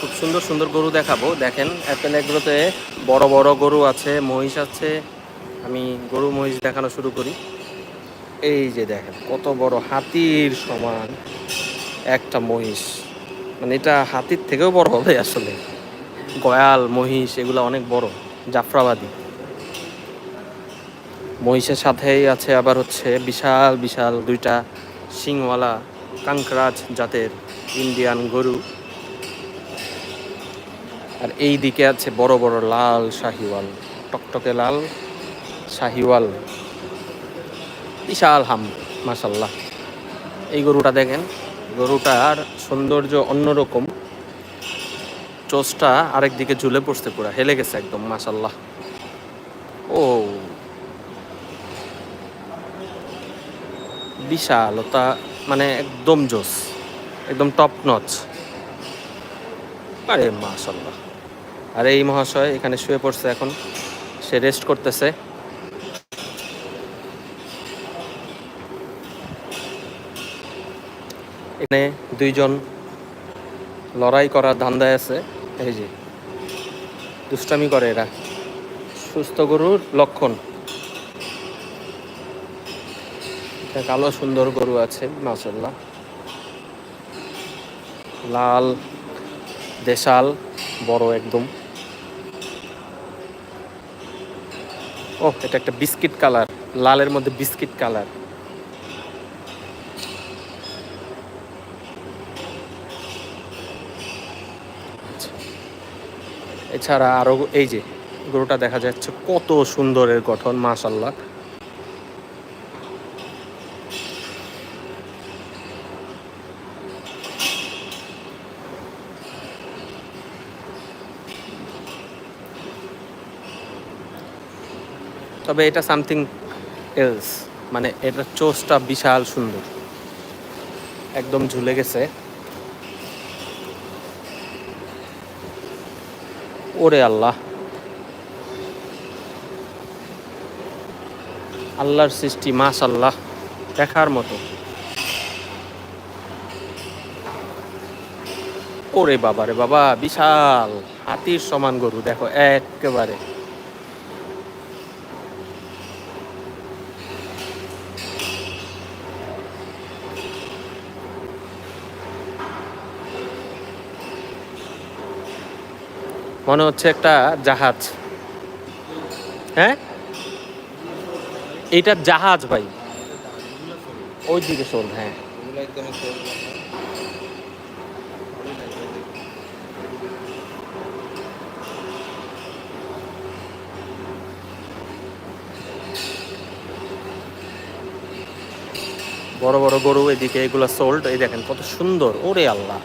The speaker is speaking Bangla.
খুব সুন্দর সুন্দর গরু দেখাবো। দেখেন অ্যাপেল এগুলোতে বড় বড় গরু আছে, মহিষ আছে। আমি গরু মহিষ দেখানো শুরু করি। এই যে দেখেন কত বড়, হাতির সমান একটা মহিষ। মানে এটা হাতির থেকেও বড় হবে আসলে। গয়াল মহিষ এগুলো অনেক বড়, জাফরাবাদী। মহিষের সাথেই আছে আবার হচ্ছে বিশাল বিশাল দুইটা শিংওয়ালা কাঙ্করাজ জাতের ইন্ডিয়ান গরু। আর এই দিকে আছে বড় বড় লাল শাহিওয়াল, টকটকে লাল শাহিওয়াল, বিশাল হাম, মাশাল্লাহ। এই গরুটা দেখেন, গরুটার সৌন্দর্য অন্যরকম। চোচটা আরেক দিকে ঝুলে পড়ছে, পুরা হেলে গেছে একদম, মাশাল্লাহ। ও বিশালতা, মানে একদম জোস, একদম টপ নচ। আরে মাশাল্লাহ। আর এই মহাশয় এখানে শুয়ে পড়ছে, এখন সে রেস্ট করতেছে। এখানে দুইজন লড়াই করার ধান্দায় আছে। এই যে দুষ্টামি করে এরা, সুস্থ গরুর লক্ষণ। কালো সুন্দর গরু আছে মাশাল্লাহ, লাল দেশাল, বড় একদম। ও এটা একটা বিস্কিট কালার, লালের মধ্যে বিস্কিট কালার। এছাড়া আরো এই যে গরুটা দেখা যাচ্ছে, কত সুন্দরের গঠন মাশাল্লাহ। তবে এটা সামথিং এলস, মানে এটার চোচটা বিশাল সুন্দর, একদম ঝুলে গেছে। ওরে আল্লাহ, আল্লাহর সৃষ্টি মাশাল্লাহ, দেখার মতো। ওরে বাবা রে বাবা, বিশাল হাতির সমান গরু দেখো একেবারে। মনে হচ্ছে একটা জাহাজ। হ্যাঁ, এইটা জাহাজ ভাই, ওই দিকে শোন। হ্যাঁ, বড় বড় গরু এদিকে, এগুলা সোল্ড। এই দেখেন কত সুন্দর, ওরে আল্লাহ।